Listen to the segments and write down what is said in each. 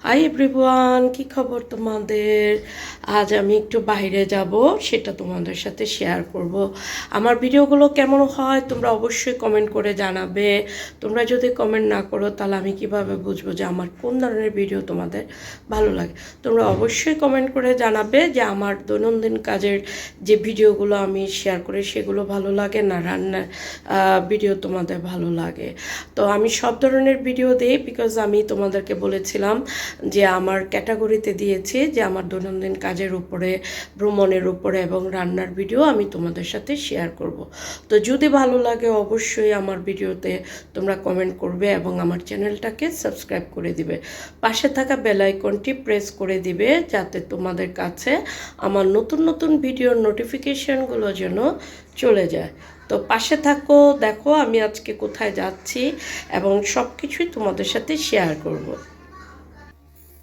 Hi everyone, কি খবর তোমাদের? আজ আমি একটু বাইরে যাব, সেটা তোমাদের সাথে শেয়ার করব। আমার ভিডিওগুলো কেমন হয় তোমরা অবশ্যই কমেন্ট করে জানাবে। তোমরা যদি কমেন্ট না করো তাহলে আমি কিভাবে বুঝবো যে আমার কোন ধরনের ভিডিও তোমাদের ভালো লাগে। তোমরা অবশ্যই কমেন্ট করে জানাবে যে আমার দৈনন্দিন কাজের যে ভিডিওগুলো আমি শেয়ার করি সেগুলো ভালো লাগে না রান্নার ভিডিও তোমাদের ভালো লাগে। তো আমি সব ধরনের ভিডিও দিই, বিকজ আমি তোমাদেরকে বলেছিলাম যে আমার ক্যাটাগরিতে দিয়েছি যে আমার দৈনন্দিন কাজের উপরে, ভ্রমণের উপরে এবং রান্নার ভিডিও আমি তোমাদের সাথে শেয়ার করব। তো যদি ভালো লাগে অবশ্যই আমার ভিডিওতে তোমরা কমেন্ট করবে এবং আমার চ্যানেলটাকে সাবস্ক্রাইব করে দিবে। পাশে থাকা বেল আইকনটি প্রেস করে দিবে যাতে তোমাদের কাছে আমার নতুন নতুন ভিডিওর নোটিফিকেশনগুলো যেন চলে যায়। তো পাশে থাকো, দেখো আমি আজকে কোথায় যাচ্ছি এবং সব কিছুই তোমাদের সাথে শেয়ার করব।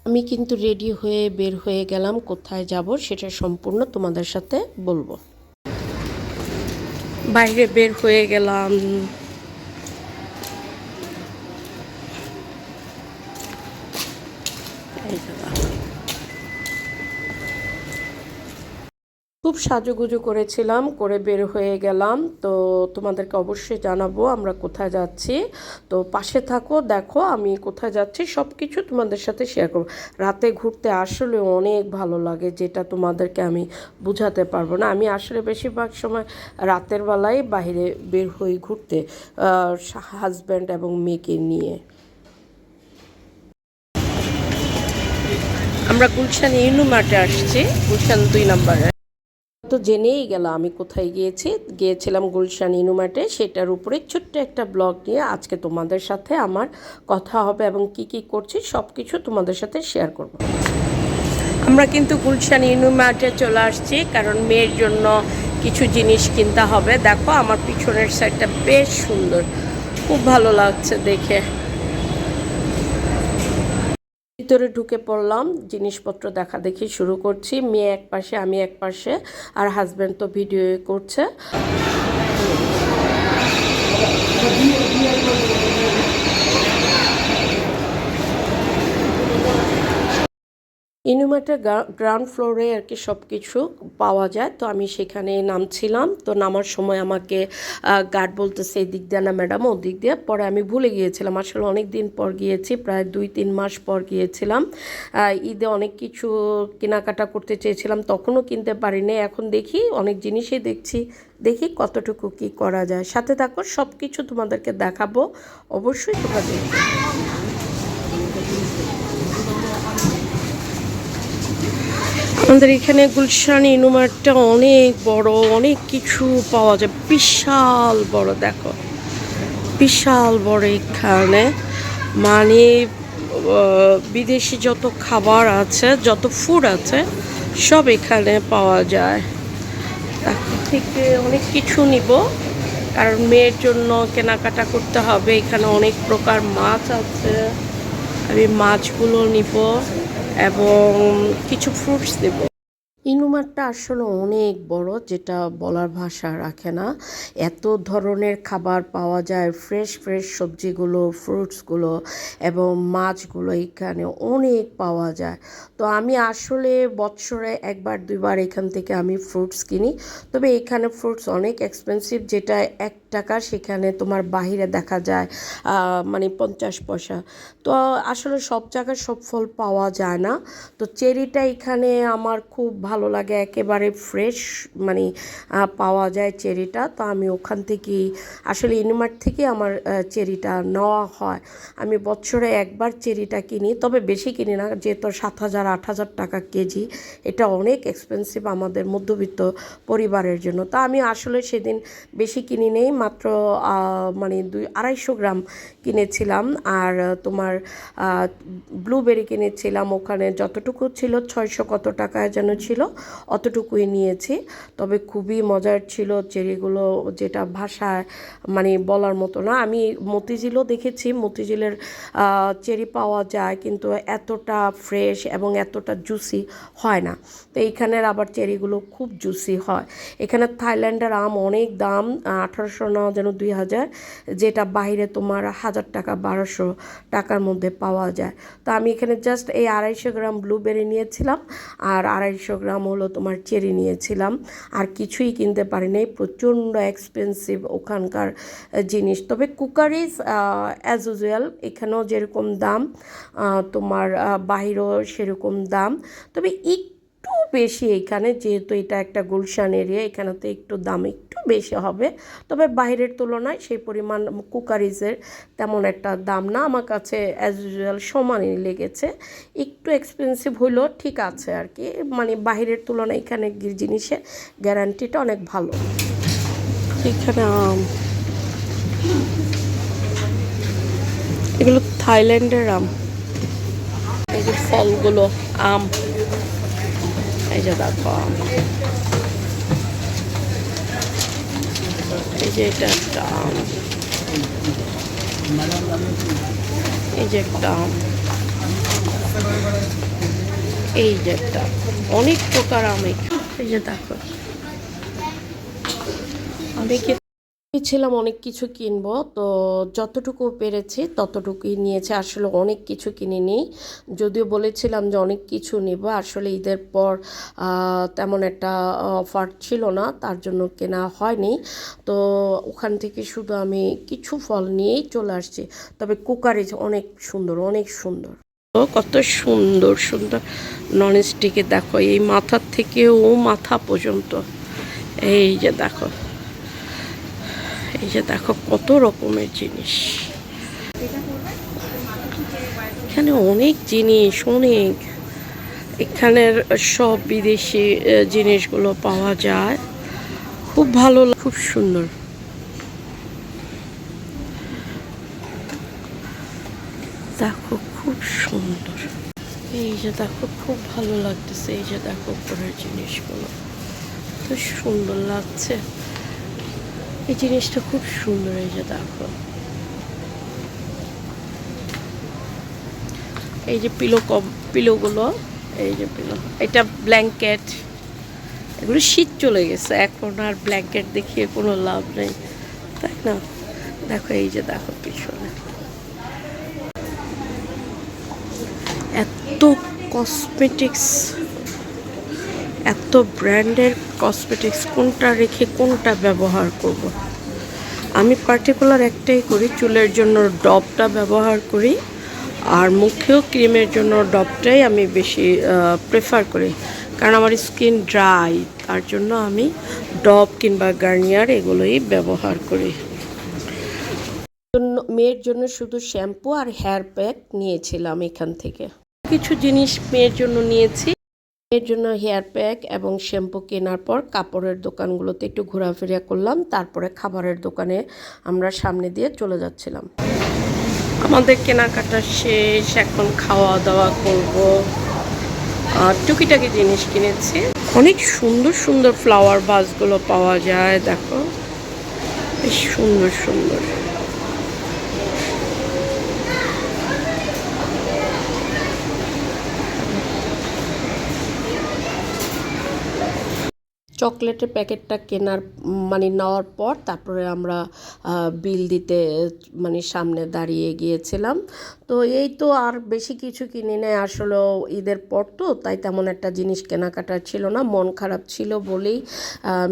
আমি কিন্তু রেডি হয়ে বের হয়ে গেলাম, কোথায় যাব সেটা সম্পূর্ণ তোমাদের সাথে বলবো। বাইরে বের হয়ে গেলাম। এই যে খুব সাজুগুজু করেছিলাম, করে বের হয়ে গেলাম। তো তোমাদেরকে অবশ্যই জানাবো আমরা কোথায় যাচ্ছি। তো পাশে থাকো, দেখো আমি কোথায় যাচ্ছি সব কিছু তোমাদের সাথে শেয়ার করবো। রাতে ঘুরতে আসলে অনেক ভালো লাগে, যেটা তোমাদেরকে আমি বুঝাতে পারবো না। আমি আসলে বেশিরভাগ সময় রাতের বেলায় বাইরে বের হই ঘুরতে, হাজব্যান্ড এবং মেয়েকে নিয়ে। আমরা গুলশান ইউনু মার্টে আসছি, গুলশান 2 নম্বরে। তো জেনেই গেল আমি কোথায় গিয়েছিলাম গুলশান ইনুমার্টে। সেটার উপরে ছোট্ট একটা ব্লগ নিয়ে আজকে তোমাদের সাথে আমার কথা হবে এবং কি কি করছি সব কিছু তোমাদের সাথে শেয়ার করব। আমরা কিন্তু গুলশান ইনুমার্টে চলে আসছি, কারণ মেয়ের জন্য কিছু জিনিস কিনতে হবে। দেখো আমার পিছনের সাইডটা বেশ সুন্দর, খুব ভালো লাগছে দেখে। ভিতরে ঢুকে পড়লাম, জিনিসপত্র দেখা দেখি শুরু করছি। মেয়ে এক পাশে, আমি এক পাশে, আর হাজব্যান্ড তো ভিডিও করছে। ইনুমার্টের গ্রাউন্ড ফ্লোরে আর কি সব কিছু পাওয়া যায়। তো আমি সেখানে নামছিলাম। তো নামার সময় আমাকে গার্ড বলতেছে এই দিক দিয়ে না ম্যাডাম, ও দিক দিয়ে। পরে আমি ভুলে গিয়েছিলাম, আসলে অনেক দিন পর গিয়েছি, প্রায় 2-3 মাস পর গিয়েছিলাম। ঈদে অনেক কিছু কেনাকাটা করতে চেয়েছিলাম, তখনও কিনতে পারিনি। এখন দেখি অনেক জিনিসই দেখছি, দেখি কতটুকু কি করা যায়। সাথে থাকো, সব কিছু তোমাদেরকে দেখাবো, অবশ্যই তোমরা দেখবে। আমাদের এখানে গুলশান ইনুমার্টটা অনেক বড়, অনেক কিছু পাওয়া যায়, বিশাল বড়। দেখো বিশাল বড় এখানে, মানে বিদেশি যত খাবার আছে, যত ফুড আছে সব এখানে পাওয়া যায়। তার থেকে অনেক কিছু নিব, কারণ মেয়ের জন্য কেনাকাটা করতে হবে। এখানে অনেক প্রকার মাছ আছে, আমি মাছগুলো নিব এবং কিছু ফ্রুটস নেব। ইনুমারটা আসলে অনেক বড়, যেটা বলার ভাষা রাখে না। এত ধরনের খাবার পাওয়া যায়, ফ্রেশ ফ্রেশ সবজিগুলো, ফ্রুটসগুলো এবং মাছগুলো এখানে অনেক পাওয়া যায়। তো আমি আসলে বছরে 1-2বার এখান থেকে আমি ফ্রুটস কিনি। তবে এখানে ফ্রুটস অনেক এক্সপেন্সিভ, যেটা 1 টাকা সেখানে তোমার বাহিরে দেখা যায় মানে 50 পয়সা। তো আসলে সব জায়গায় সব ফল পাওয়া যায় না। তো চেরিটা এখানে আমার খুব ভালো লাগে, একেবারে ফ্রেশ মানে পাওয়া যায় চেরিটা। তো আমি ওখান থেকেই আসলে ইনুমার্ট থেকে আমার চেরিটা নেওয়া হয়। আমি বছরে 1বার চেরিটা কিনি, তবে বেশি কিনি না, যেহেতু 7,000-8,000 টাকা কেজি। এটা অনেক এক্সপেন্সিভ আমাদের মধ্যবিত্ত পরিবারের জন্য। তা আমি আসলে সেদিন বেশি কিনি নেই, মাত্র মানে 200-250 গ্রাম কিনেছিলাম। আর তোমার ব্লুবেরি কিনেছিলাম, ওখানে যতটুকু ছিল 600 কত টাকায় যেন ছিল, অতটুকুই নিয়েছি। তবে খুবই মজার ছিল চেরিগুলো, যেটা ভাষায় মানে বলার মতো না। আমি মতিঝিলও দেখেছি, মতিঝিলের চেরি পাওয়া যায়, কিন্তু এতটা ফ্রেশ এবং এতটা জুসি হয় না। তো এইখানের আবার চেরিগুলো খুব জুসি হয়। এখানে থাইল্যান্ডের আম অনেক দাম, 1800 না যেন 2000, যেটা বাইরে তোমার 1000 টাকা 1200 টাকার মধ্যে পাওয়া যায়। তো আমি এখানে জাস্ট এই 250 গ্রাম ব্লুবেরি নিয়েছিলাম আর 250 গ্রাম হলো তোমার চেরি নিয়েছিলাম, আর কিছুই কিনতে পারিনি, প্রচণ্ড এক্সপেন্সিভ ওখানকার জিনিস। তবে কুকারিজ অ্যাজ ইউজুয়াল এখানেও যেরকম দাম তোমার বাহিরেও সেরকম দাম, তবে একটু বেশি এখানে, যেহেতু এটা একটা গুলশান এরিয়া, এখানে তো একটু দাম একটু বেশি হবে, তবে বাইরের তুলনায় সেই পরিমাণ কুকারিজের তেমন একটা দাম না, আমার কাছে অ্যাজ ইউজুয়াল সমানই লেগেছে। একটু এক্সপেন্সিভ হইলেও ঠিক আছে আর কি, মানে বাইরের তুলনায় এখানে জিনিসের গ্যারান্টিটা অনেক ভালো। এখানে এগুলো থাইল্যান্ডের আম, এই যে ফলগুলো আম, এই যে দেখো আম, এই যে এটা একটা আম, এই যে একটা আম, এই যে একটা, অনেক প্রকার আম। এই যে দেখো আমি ছিলাম অনেক কিছু কিনবো, তো যতটুকু পেরেছি ততটুকুই নিয়েছে, আসলে অনেক কিছু কিনিনি, যদিও বলেছিলাম যে অনেক কিছু নিব, আসলে ঈদের পর তেমন একটা অফার ছিল না, তার জন্য কেনা হয়নি। তো ওখান থেকে শুধু আমি কিছু ফল নিয়েই চলে আসছি। তবে কুকারিজ অনেক সুন্দর, অনেক সুন্দর, কত সুন্দর সুন্দর ননস্টিকে দেখো, এই মাথার থেকে ও মাথা পর্যন্ত, এই যে দেখো, এই যে দেখো কত রকমের জিনিস, এখানে অনেক জিনিস, অনেক, এখানের সব বিদেশি জিনিসগুলো পাওয়া যায়, খুব ভালো, খুব সুন্দর। দেখো খুব সুন্দর, এই যে দেখো খুব ভালো লাগতেছে, এই যে দেখো উপরের জিনিসগুলো তো সুন্দর লাগছে, এই জিনিসটা খুব সুন্দর, এই যে দেখো, এই যে পিলোগুলো, এই যে পিলো, এটা ব্ল্যাঙ্কেট, এগুলো শীত চলে গেছে, এখন আর ব্ল্যাঙ্কেট দেখিয়ে কোনো লাভ নেই, তাই না? দেখো এই যে দেখো পিছনে এত কসমেটিক্স, এত ব্র্যান্ডের কসমেটিক্স, কোনটা রেখে কোনটা ব্যবহার করব। আমি পার্টিকুলার একটাই করি, চুলের জন্য ডবটা ব্যবহার করি, আর মুখেও ক্রিমের জন্য ডবটাই আমি বেশি প্রেফার করি, কারণ আমার স্কিন ড্রাই, তার জন্য আমি ডব কিংবা গার্নিয়ার এগুলোই ব্যবহার করি। মেয়ের জন্য শুধু শ্যাম্পু আর হেয়ার প্যাক নিয়েছিলাম এখান থেকে, কিছু জিনিস মেয়ের জন্য নিয়েছি। এর জন্য হেয়ার প্যাক এবং শ্যাম্পু কেনার পর কাপড়ের দোকানগুলোতে একটু ঘোরাফেরা করলাম, তারপরে খাবারের দোকানে আমরা সামনে দিয়ে চলে যাচ্ছিলাম। আমাদের কেনাকাটা শেষ, এখন খাওয়া দাওয়া করব। টুকিটাকি জিনিস কিনেছি, অনেক সুন্দর সুন্দর ফ্লাওয়ার ভাসগুলো পাওয়া যায়, দেখো বেশ সুন্দর সুন্দর। চকলেটের প্যাকেটটা কেনার মানে নেওয়ার পর তারপরে আমরা বিল দিতে মানে সামনে দাঁড়িয়ে গিয়েছিলাম। তো এই তো, আর বেশি কিছু কিনি নাই, আসলে ঈদের পর তো, তাই তেমন একটা জিনিস কেনাকাটা ছিল না, মন খারাপ ছিল বলেই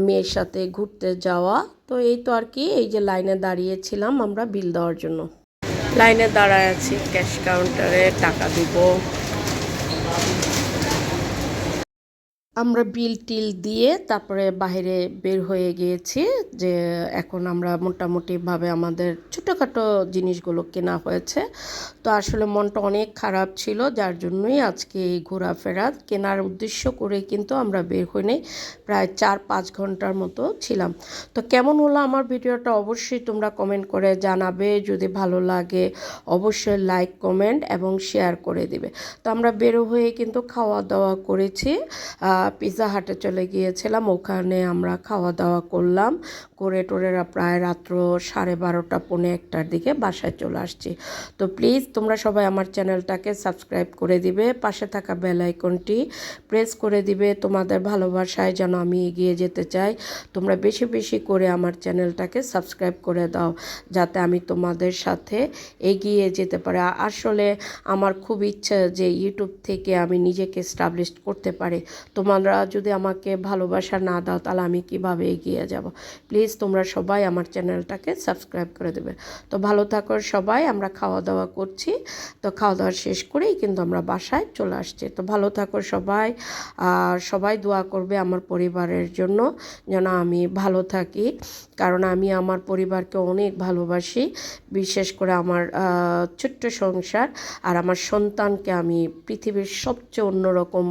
মেয়ের সাথে ঘুরতে যাওয়া। তো এই তো আর কি, এই যে লাইনে দাঁড়িয়েছিলাম আমরা বিল দেওয়ার জন্য, লাইনে দাঁড়ায় আছি, ক্যাশ কাউন্টারে টাকা দিব। আমরা বিল টিল দিয়ে তারপরে বাইরে বের হয়ে গিয়েছি, যে এখন আমরা মোটামুটিভাবে আমাদের ছোটোখাটো জিনিসগুলো কেনা হয়েছে। তো আসলে মনটা অনেক খারাপ ছিল, যার জন্যই আজকে এই ঘোরাফেরা কেনার উদ্দেশ্য করে কিন্তু আমরা বের হই নাই, প্রায় 4-5 ঘন্টার মতো ছিলাম। তো কেমন হলো আমার ভিডিওটা অবশ্যই তোমরা কমেন্ট করে জানাবে, যদি ভালো লাগে অবশ্যই লাইক কমেন্ট এবং শেয়ার করে দিবে। তো আমরা বের হয়ে কিন্তু খাওয়া দাওয়া করেছি, পিৎজা হাটে চলে গিয়েছিলাম, ওখানে আমরা খাওয়া দাওয়া করলাম, করে টোরে প্রায় রাত্র 12:30 পৌনে 1টার দিকে বাসায় চলে আসছি। তো প্লিজ তোমরা সবাই আমার চ্যানেলটাকে সাবস্ক্রাইব করে দিবে, পাশে থাকা বেল আইকনটি প্রেস করে দিবে। তোমাদের ভালোবাসায় যেন আমি এগিয়ে যেতে চাই, তোমরা বেশি বেশি করে আমার চ্যানেলটাকে সাবস্ক্রাইব করে দাও, যাতে আমি তোমাদের সাথে এগিয়ে যেতে পারি। আসলে আমার খুব ইচ্ছা যে ইউটিউব থেকে আমি নিজেকে এস্টাবলিশ করতে পারি। তোমরা যদি আমাকে ভালোবাসা না দাও তাহলে আমি কিভাবে এগিয়ে যাব। প্লিজ তোমরা সবাই আমার চ্যানেলটাকে সাবস্ক্রাইব করে দেবে। তো ভালো থাকো সবাই। আমরা খাওয়া দাওয়া করছি, তো খাওয়া দাওয়া শেষ করেই কিন্তু আমরা বাসায় চলে আসছি। তো ভালো থাকো সবাই, আর সবাই দোয়া করবে আমার পরিবারের জন্য যেন আমি ভালো থাকি, কারণ আমি আমার পরিবারকে অনেক ভালোবাসি। বিশেষ করে আমার ছোট্ট সংসার আর আমার সন্তানকে আমি পৃথিবীর সবচেয়ে অন্যরকম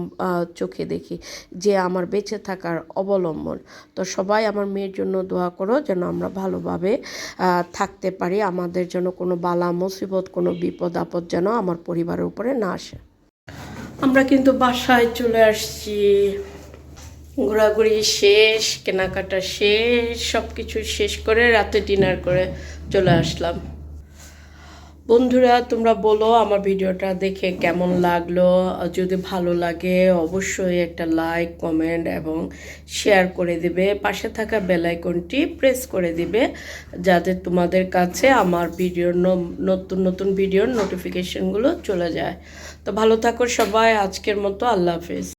চোখে দেখি, যে আমার বেঁচে থাকার অবলম্বন। তো সবাই আমার মেয়ের জন্য দোয়া করো যেন আমরা ভালোভাবে থাকতে পারি, আমাদের জন্য কোনো বালা মুসিবত, কোনো বিপদ আপদ যেন আমার পরিবারের উপরে না আসে। আমরা কিন্তু বাসায় চলে আসছি, ঘোরাঘুরি শেষ, কেনাকাটা শেষ, সব কিছু শেষ করে রাতে ডিনার করে চলে আসলাম। বন্ধুরা তোমরা বলো আমার ভিডিওটা দেখে কেমন লাগলো। যদি ভালো লাগে অবশ্যই একটা লাইক, কমেন্ট এবং শেয়ার করে দিবে, পাশে থাকা বেল আইকনটি প্রেস করে দিবে, যাতে তোমাদের কাছে আমার ভিডিওর নতুন নতুন ভিডিওর নোটিফিকেশনগুলো চলে যায়। তো ভালো থাকো সবাই, আজকের মতো আল্লাহ হাফেজ।